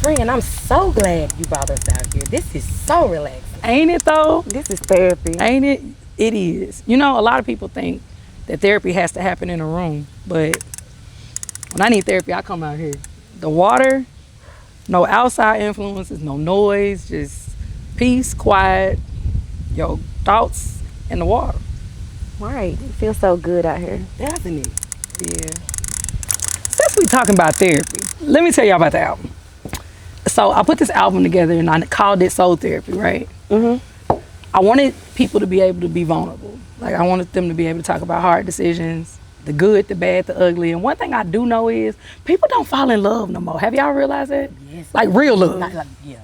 Friend, I'm so glad you brought us out here. This is so relaxing. Ain't it though? This is therapy. Ain't it? It is. You know, a lot of people think that therapy has to happen in a room, but when I need therapy, I come out here. The water, no outside influences, no noise, just peace, quiet, your thoughts, and the water. Right. It feels so good out here. Doesn't it? Yeah. Since we talking about therapy, let me tell y'all about the album. So I put this album together and I called it Soul Therapy, right? Mm-hmm. I wanted people to be able to be vulnerable. Like I wanted them to be able to talk about hard decisions, the good, the bad, the ugly. And one thing I do know is people don't fall in love no more. Have y'all realized that? Yes. Like real love. Yeah.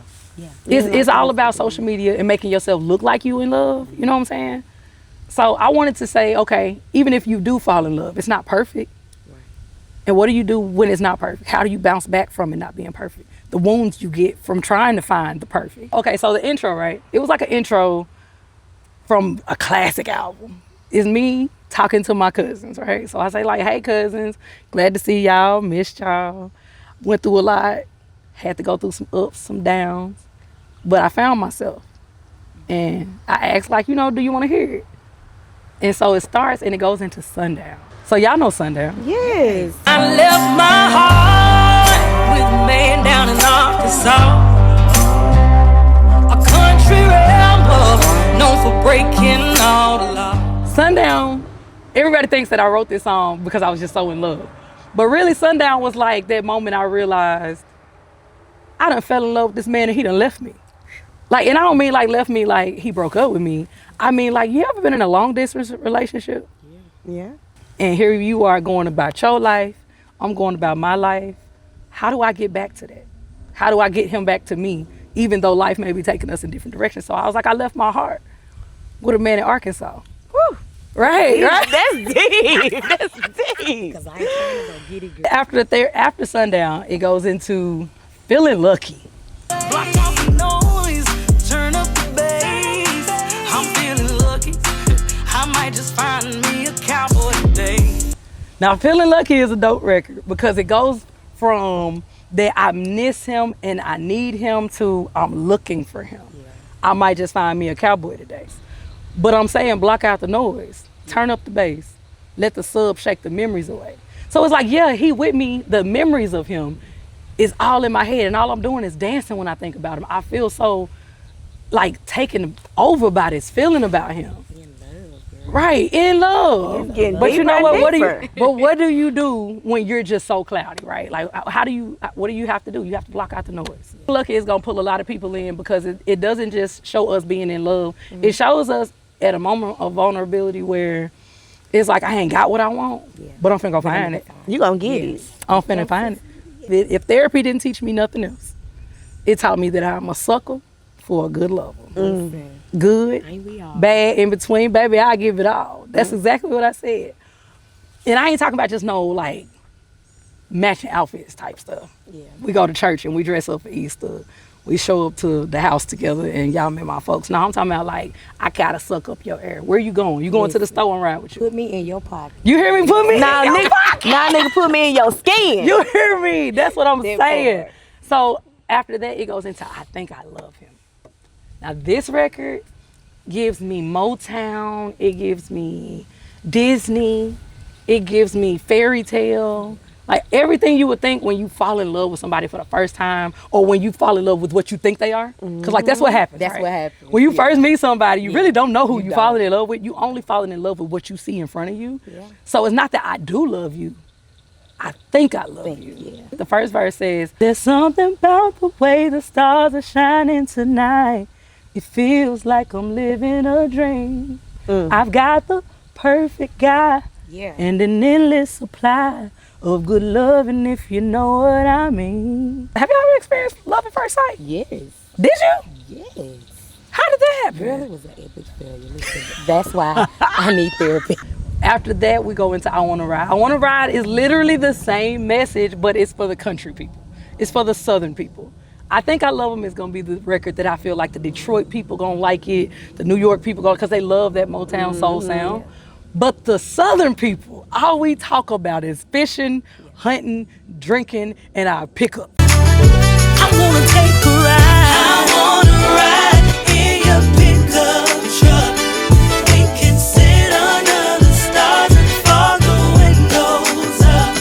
It's all about social media and making yourself look like you in love. You know what I'm saying? So I wanted to say, okay, even if you do fall in love, it's not perfect. Right. And what do you do when it's not perfect? How do you bounce back from it not being perfect? The wounds you get from trying to find the perfect. Okay, so the intro, right? It was like an intro from a classic album. It's me talking to my cousins, right? So I say like, hey cousins, glad to see y'all, missed y'all. Went through a lot, had to go through some ups, some downs, but I found myself. And I asked like, do you want to hear it? And so it starts and it goes into Sundown. So y'all know Sundown. Yes. I left my heart with a man down in Arkansas, a country ramble known for breaking all the laws. Sundown, everybody thinks that I wrote this song because I was just so in love. But really Sundown was like that moment I realized I done fell in love with this man and he done left me. Like, and I don't mean like left me like he broke up with me. I mean like, you ever been in a long distance relationship? Yeah. And here you are going about your life. I'm going about my life. How do I get back to that? How do I get him back to me? Even though life may be taking us in different directions. So I was like, I left my heart with a man in Arkansas. Whew. Right. That's deep. That's deep. Cause I ain't trying to go get it, girl. After Sundown, it goes into Feeling Lucky. Block out the noise, turn up the bass. I'm feeling lucky. I might just find me a cowboy today. Now, Feeling Lucky is a dope record because it goes from that I miss him and I need him to I'm looking for him. Yeah. I might just find me a cowboy today. But I'm saying block out the noise, turn up the bass, let the sub shake the memories away. So it's like, yeah, he with me, the memories of him is all in my head and all I'm doing is dancing when I think about him. I feel so like taken over by this feeling about him. Right, in love. But you know what? What do you do when you're just so cloudy, right? Like, what do you have to do? You have to block out the noise. Lucky is gonna pull a lot of people in because it doesn't just show us being in love. Mm-hmm. It shows us at a moment of vulnerability where it's like, I ain't got what I want, but I'm finna go find it. You gonna get it. I'm finna find it. If therapy didn't teach me nothing else, it taught me that I'm a sucker for a good lover. Mm-hmm. Good, bad, in between, baby, I give it all. That's exactly what I said. And I ain't talking about just no like matching outfits type stuff. Yeah. We go to church and we dress up for Easter. We show up to the house together and y'all met my folks. No, I'm talking about like, I gotta suck up your air. Where you going? You going to the store and ride with you? Put me in your pocket. You hear me? Put me in your pocket. Nah, nigga, put me in your skin. You hear me? That's what I'm saying. So after that, it goes into I Think I Love Him. Now this record gives me Motown, it gives me Disney, it gives me fairy tale. Like everything you would think when you fall in love with somebody for the first time or when you fall in love with what you think they are. Because like that's what happens, That's right? what happens. When you first meet somebody, you really don't know who you falling in love with. You only falling in love with what you see in front of you. Yeah. So it's not that I do love you. I think I love you. Yeah. The first verse says, there's something about the way the stars are shining tonight. It feels like I'm living a dream. I've got the perfect guy and an endless supply of good loving, if you know what I mean. Have you ever experienced love at first sight? Yes. Did you? Yes. How did that happen? Girl, it was an epic failure. Listen, that's why I need therapy. After that, we go into I Wanna Ride. I Wanna Ride is literally the same message, but it's for the country people. It's for the Southern people. I Think I Love Him is gonna be the record that I feel like the Detroit people gonna like it, the New York people gonna, because they love that Motown soul sound. But the Southern people, all we talk about is fishing, hunting, drinking, and our pickup. I'm wanna take a ride. I wanna ride in your pickup truck. We can sit under the stars and fog the windows up.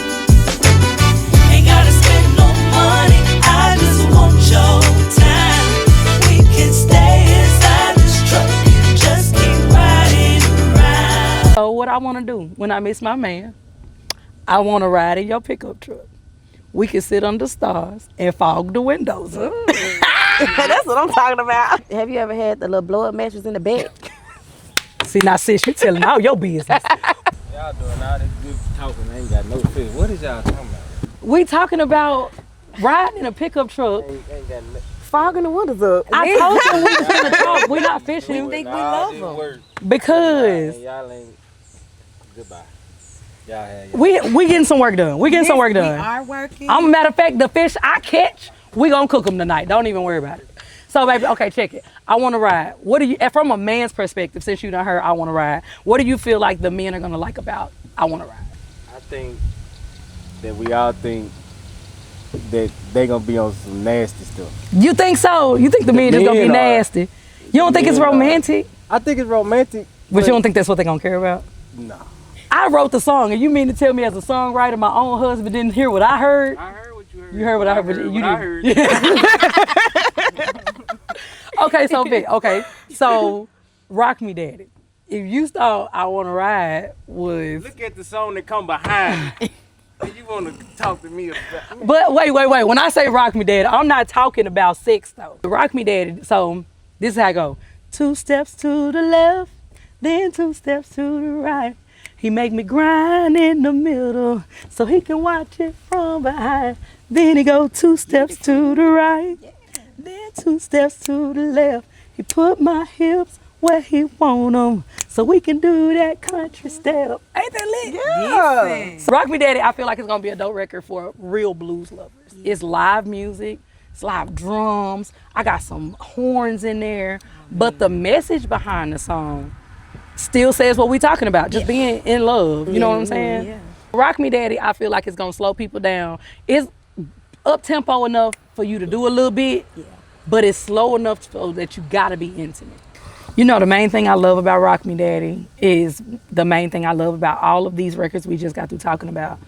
Ain't gotta spend no money, I just want your time. We can stay inside this truck and just keep riding around. So what I want to do when I miss my man, I want to ride in your pickup truck. We can sit under stars and fog the windows up. That's what I'm talking about. Have you ever had the little blow-up mattress in the bed? See, now sis, you telling all your business. Y'all doing all this good talking, I ain't got no fish. What is y'all talking about? We talking about riding in a pickup truck. Ain't got no. Fogging the windows up. I told you we finna talk. We not fishing. We think we love them. Because Y'all ain't. Goodbye. Y'all had we getting some work done. We getting some work done. We are working. I'm a matter of fact, the fish I catch, we gonna cook them tonight. Don't even worry about it. So baby, okay, check it. I want to ride. What do you, from a man's perspective, since you done heard I want to ride, what do you feel like the men are gonna like about I want to ride? I think that we all think that they gonna be on some nasty stuff. You think so? You think the men is gonna be men are. nasty? You don't think it's Men are. romantic? I think it's romantic. But you don't think that's what they gonna care about? No. I wrote the song, and you mean to tell me as a songwriter, my own husband didn't hear what I heard? I heard what you heard. You heard what I heard, but you didn't. Okay, so Vic, so Rock Me Daddy. If you thought I Want to Ride was... Look at the song that come behind. And you want to talk to me about... But wait. When I say Rock Me Daddy, I'm not talking about sex, though. Rock Me Daddy, so this is how I go. 2 steps to the left, then 2 steps to the right. He make me grind in the middle so he can watch it from behind. Then he go 2 steps to the right, then 2 steps to the left. He put my hips where he want them so we can do that country step. Ain't that lit? Yeah. So Rock Me Daddy, I feel like it's gonna be a dope record for real blues lovers. It's live music, it's live drums. I got some horns in there, but the message behind the song still says what we talking about, just being in love. You know what I'm saying? Yeah. Rock Me Daddy, I feel like it's gonna slow people down. It's up tempo enough for you to do a little bit, but it's slow enough so that you gotta be intimate. You know, the main thing I love about Rock Me Daddy is the main thing I love about all of these records we just got through talking about.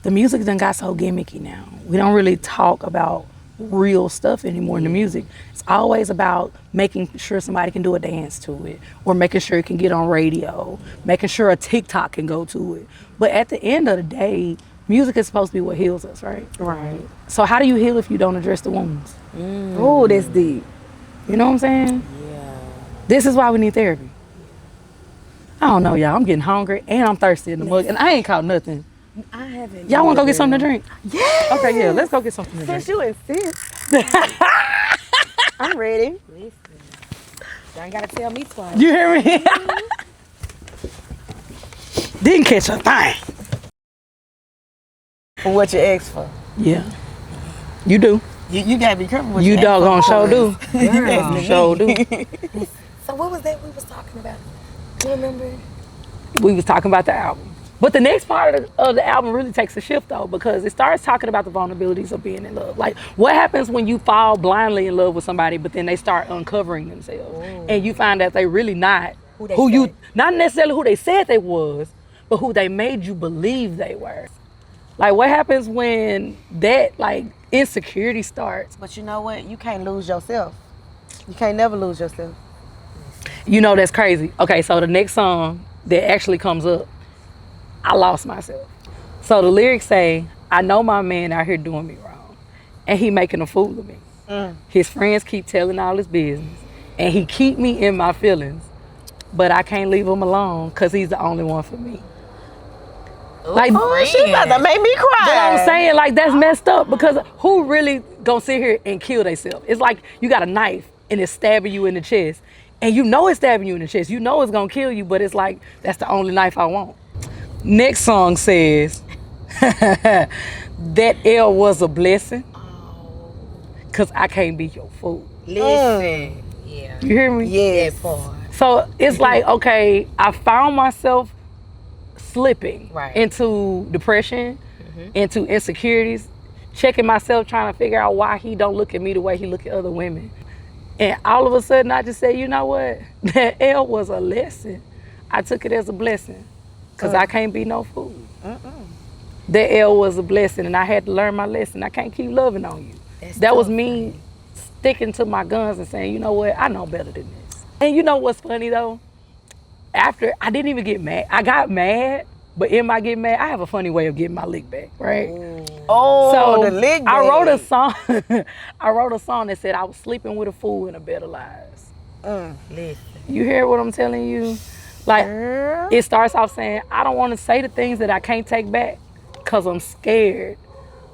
The music done got so gimmicky now. We don't really talk about real stuff anymore in the music. It's always about making sure somebody can do a dance to it, or making sure it can get on radio, making sure a TikTok can go to it. But at the end of the day, music is supposed to be what heals us, right? Right. So how do you heal if you don't address the wounds? Oh, that's deep. You know what I'm saying? Yeah. This is why we need therapy. I don't know, y'all. I'm getting hungry and I'm thirsty in the mug, and I ain't caught nothing. I haven't. Y'all want to go get something to drink? Yeah. Okay, yeah, let's go get something to drink. Since you insist. I'm ready. Listen. You ain't gotta tell me twice. You hear me? Didn't catch a thing. For what you asked for. Yeah, you do. You gotta be careful what You ask doggone for. sure do. Girl. Sure do. So what was that we was talking about? You remember? We was talking about the album. But the next part of the album really takes a shift though, because it starts talking about the vulnerabilities of being in love. Like, what happens when you fall blindly in love with somebody, but then they start uncovering themselves, and you find that they really not who you, not necessarily who they said they was, but who they made you believe they were. Like, what happens when that, like, insecurity starts? But you know what? You can't lose yourself. You can't never lose yourself. You know, that's crazy. Okay, so the next song that actually comes up, I lost myself. So the lyrics say, I know my man out here doing me wrong, and he making a fool of me. His friends keep telling all his business, and he keep me in my feelings, but I can't leave him alone because he's the only one for me. Like, She about to make me cry. but I'm saying, like, that's messed up, because who really gonna sit here and kill themselves? It's like you got a knife and it's stabbing you in the chest, and you know it's stabbing you in the chest. You know it's gonna kill you, but it's like, that's the only knife I want. Next song says, that L was a blessing, cause I can't be your fool. Listen. Yeah. You hear me? Yes. So it's like, okay, I found myself slipping into depression, into insecurities, checking myself, trying to figure out why he don't look at me the way he look at other women. And all of a sudden, I just said, you know what? That L was a lesson. I took it as a blessing, because I can't be no fool. That L was a blessing, and I had to learn my lesson. I can't keep loving on you. That was me sticking to my guns and saying, you know what? I know better than this. And you know what's funny, though? After, I didn't even get mad. I got mad, but in my getting mad, I have a funny way of getting my lick back, right? Oh, So the lick back. I wrote a song. I wrote a song that said I was sleeping with a fool in a bed of lies. Listen. You hear what I'm telling you? Like, it starts off saying, I don't want to say the things that I can't take back because I'm scared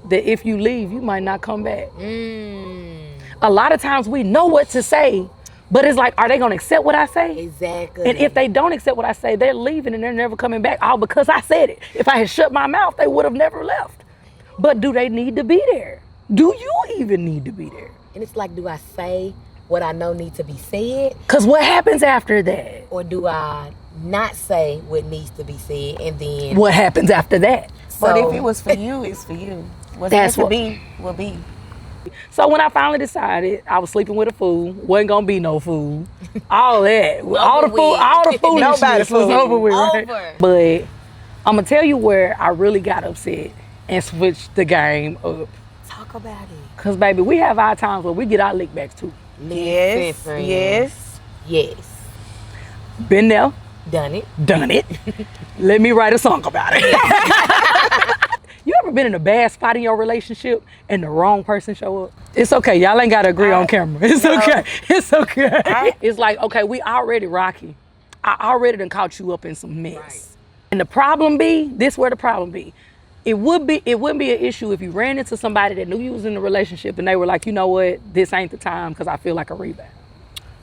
that if you leave, you might not come back. A lot of times we know what to say, but it's like, are they going to accept what I say? Exactly. And if they don't accept what I say, they're leaving and they're never coming back, all because I said it. If I had shut my mouth, they would have never left. But do they need to be there? Do you even need to be there? And it's like, do I say what I know needs to be said? Because what happens after that? Or do I not say what needs to be said and then... What happens after that? But if it was for you, it's for you. What's That's meant to what- be, will be. So when I finally decided I was sleeping with a fool, wasn't gonna be no fool, all that, all the foolishness Nobody's was fool. over with, right? Over. But I'm gonna tell you where I really got upset and switched the game up. Talk about it. Cause baby, we have our times where we get our lick backs too. Yes, friend. yes. Yes. Been there, Done it. done it. Let me write a song about it. You ever been in a bad spot in your relationship and the wrong person show up? It's okay, y'all ain't gotta agree on camera. It's okay, it's okay. It's like, okay, we already rocky. I already done caught you up in some mess. Right. And the problem be, this where the problem be. It wouldn't be an issue if you ran into somebody that knew you was in a relationship and they were like, you know what, this ain't the time because I feel like a rebound.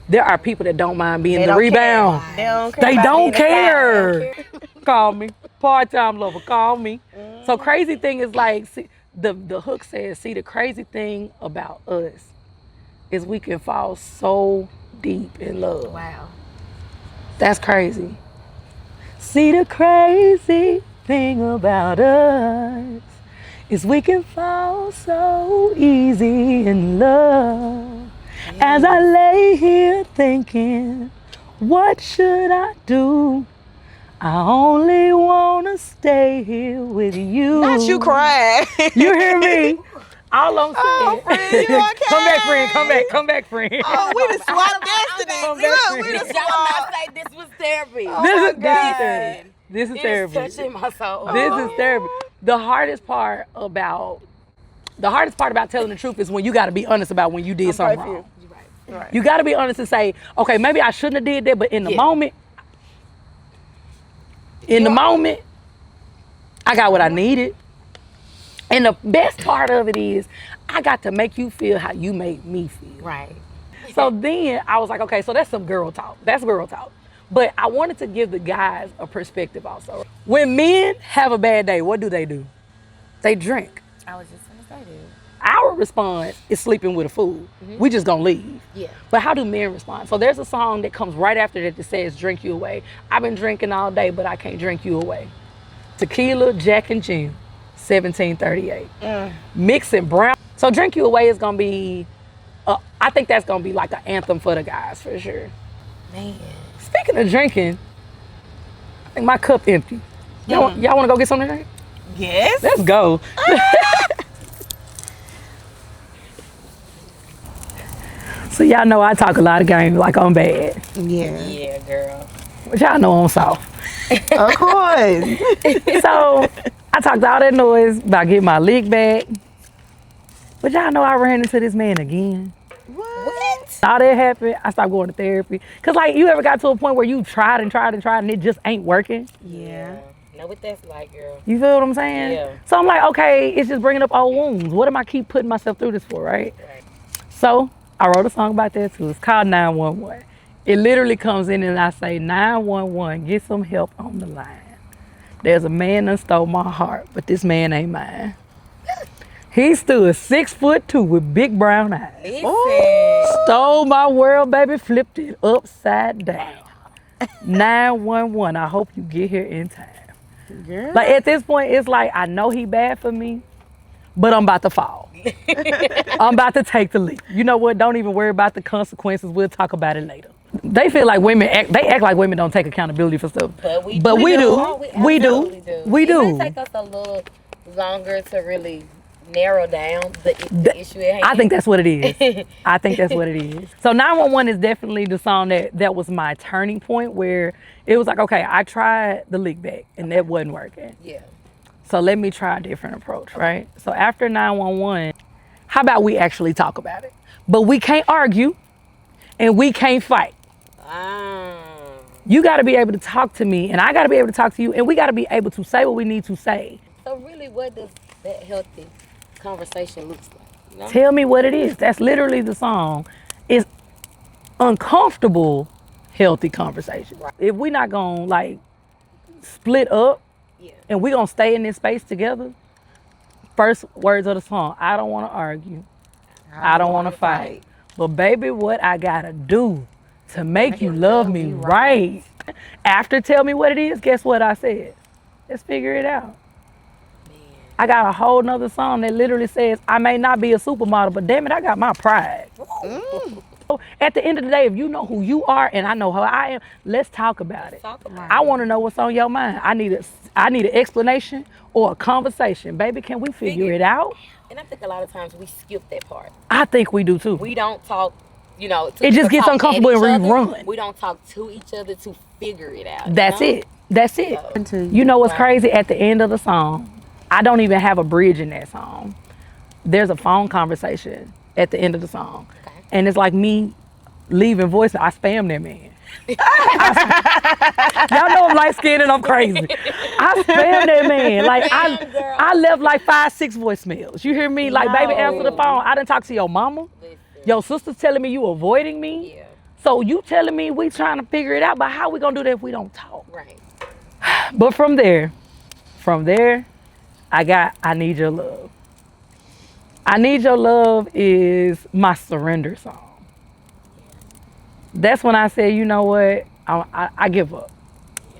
There are people that don't mind being They the don't rebound. care. They don't care. They about don't being the care. side. Call me. Part-time lover, call me. So crazy thing is like, see, the hook says, see, the crazy thing about us is we can fall so deep in love. Wow. That's crazy. See, the crazy thing about us is we can fall so easy in love. As I lay here thinking, what should I do? I only wanna stay here with you. Not you crying. You hear me? All I'm saying. Oh, friend, you okay? Come back, friend. Come back, friend. Oh, we done swapped destiny. Come back, Look, we friend. done Y'all not swapped. say this was therapy. This is God. therapy. This is therapy. It's touching my soul. This is therapy. The hardest part about telling the truth is when you got to be honest about when you did something right for wrong. you. Right. You got to be honest and say, okay, maybe I shouldn't have did that, but in the moment, I got what I needed. And the best part of it is I got to make you feel how you made me feel. Right. So then I was like, okay, so that's some girl talk. That's girl talk. But I wanted to give the guys a perspective also. When men have a bad day, what do? They drink. I was just gonna say that. Our response is sleeping with a fool. We just gonna leave. Yeah. But how do men respond? So there's a song that comes right after that says, drink you away. I've been drinking all day, but I can't drink you away. Tequila, Jack and Jim, 1738. Mixing brown. So drink you away is gonna be, I think that's gonna be like an anthem for the guys for sure. Man. Speaking of drinking, I think my cup empty. Y'all wanna go get something to drink? Yes. Let's go. So y'all know I talk a lot of game like I'm bad. Yeah. Yeah, girl. But y'all know I'm soft. Of course. So I talked all that noise about getting my lick back. But y'all know I ran into this man again. What? All that happened, I stopped going to therapy. Cause like you ever got to a point where you tried and it just ain't working? Yeah. Know what that's like, girl. You feel what I'm saying? Yeah. So I'm like, okay, it's just bringing up old wounds. What am I keep putting myself through this for, right? Right. So I wrote a song about that too. It's called 911. It literally comes in and I say, 911, get some help on the line. There's a man that stole my heart, but this man ain't mine. He stood 6'2" with big brown eyes. Listen. Stole my world, baby, flipped it upside down. 911, I hope you get here in time. Girl. Like at this point, it's like, I know he bad for me, but I'm about to fall. I'm about to take the leap. You know what? Don't even worry about the consequences. We'll talk about it later. They feel like women act like women don't take accountability for stuff. But we do. We do. It do. might take us a little longer to really narrow down the issue at hand. I think that's what it is. I think that's what it is. So 911 is definitely the song that was my turning point, where it was like, okay, I tried the lick back and that wasn't working. Yeah. So let me try a different approach, right? So after 911, how about we actually talk about it? But we can't argue and we can't fight. You got to be able to talk to me and I got to be able to talk to you, and we got to be able to say what we need to say. So really, what does that healthy conversation look like? You know? Tell me what it is. That's literally the song. It's uncomfortable, healthy conversation. Right. If we not gonna like split up, Yeah. and we gonna stay in this space together, first words of the song, I don't want to argue. I don't want to fight. But baby, what I gotta do to make you love me right. After tell me what it is, guess what I said? Let's figure it out. I got a whole nother song that literally says, I may not be a supermodel, but damn it, I got my pride. So at the end of the day, if you know who you are and I know how I am, let's talk about it. I want to know what's on your mind. I need an explanation or a conversation. Baby, can we figure it out? And I think a lot of times we skip that part. I think we do too. We don't talk, you know. It just gets uncomfortable and we run. We don't talk to each other to figure it out. That's it. That's it. You know what's crazy? At the end of the song, I don't even have a bridge in that song. There's a phone conversation at the end of the song. Okay. And it's like me leaving voice. I spam that man. Y'all know I'm light skinned and I'm crazy. I spam that man. Like I left like 5-6 voicemails. You hear me? Like, baby, answer the phone. I done talk to your mama. Your sister's telling me you avoiding me. Yeah. So you telling me we trying to figure it out, but how we gonna do that if we don't talk? Right. But from there, I Need Your Love. I Need Your Love is my surrender song. That's when I said, you know what, I give up.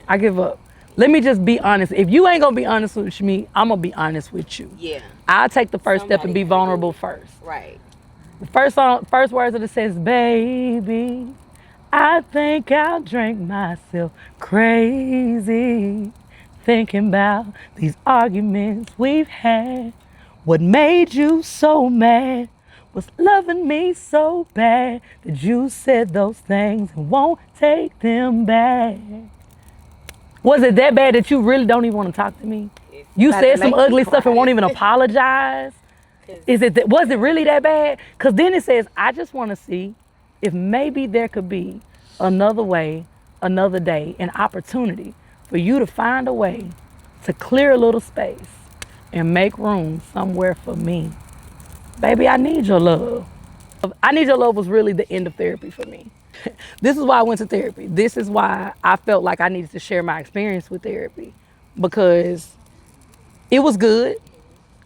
I give up. Let me just be honest. If you ain't gonna be honest with me, I'm gonna be honest with you. Yeah. I'll take the first step and be vulnerable first. Right. The first words of it says, baby, I think I'll drink myself crazy. Thinking about these arguments we've had. What made you so mad was loving me so bad that you said those things and won't take them back. Was it that bad that you really don't even want to talk to me? You said some ugly stuff and won't even apologize? Was it really that bad? Because then it says, I just want to see if maybe there could be another way, another day, an opportunity for you to find a way to clear a little space and make room somewhere for me. Baby, I need your love. I Need Your Love was really the end of therapy for me. This is why I went to therapy. This is why I felt like I needed to share my experience with therapy, because it was good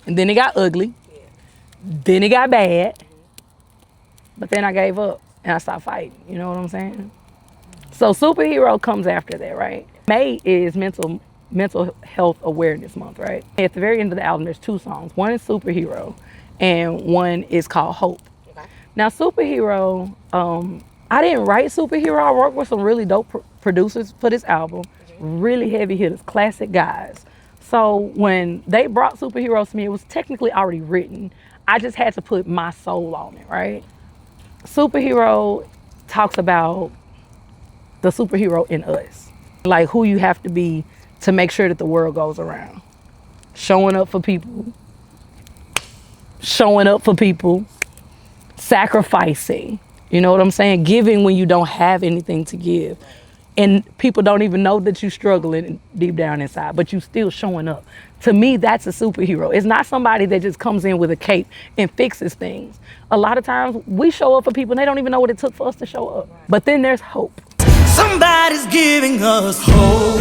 and then it got ugly, then it got bad, but then I gave up and I stopped fighting. You know what I'm saying? So Superhero comes after that, right? May is mental health awareness month, right? At the very end of the album, there's 2 songs. One is Superhero and one is called Hope. Okay. Now Superhero, I didn't write Superhero. I worked with some really dope producers for this album, really heavy hitters, classic guys. So when they brought Superhero to me, it was technically already written. I just had to put my soul on it, right? Superhero talks about the superhero in us, like who you have to be to make sure that the world goes around. Showing up for people, sacrificing, you know what I'm saying? Giving when you don't have anything to give. And people don't even know that you're struggling deep down inside, but you still showing up. To me, that's a superhero. It's not somebody that just comes in with a cape and fixes things. A lot of times we show up for people and they don't even know what it took for us to show up. But then there's hope. Somebody's giving us hope.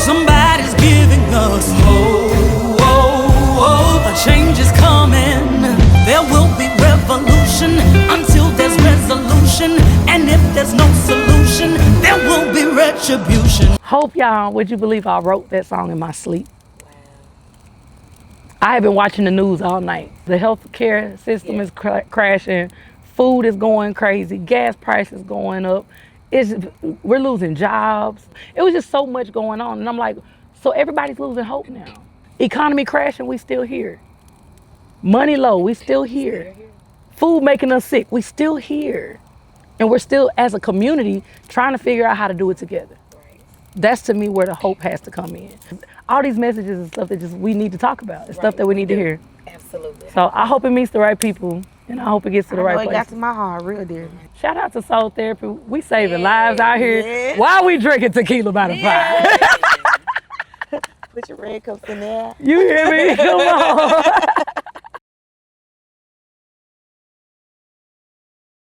Somebody's giving us hope. A change is coming. There will be revolution until there's resolution. And if there's no solution, there will be retribution. Hope, y'all, would you believe I wrote that song in my sleep? I have been watching the news all night. The healthcare system is crashing. Food is going crazy. Gas prices going up. We're losing jobs. It was just so much going on. And I'm like, so everybody's losing hope now. Economy crashing, we still here. Money low, we still here. Food making us sick, we still here. And we're still, as a community, trying to figure out how to do it together. That's to me where the hope has to come in. All these messages and stuff that just we need to talk about. It's stuff that we need to hear. Absolutely. So I hope it meets the right people, and I hope it gets to the right place. It got to my heart real dear. Shout out to Soul Therapy. We saving lives out here. Why we drinking tequila by the fire? Put your red cups in there. You hear me? Come on.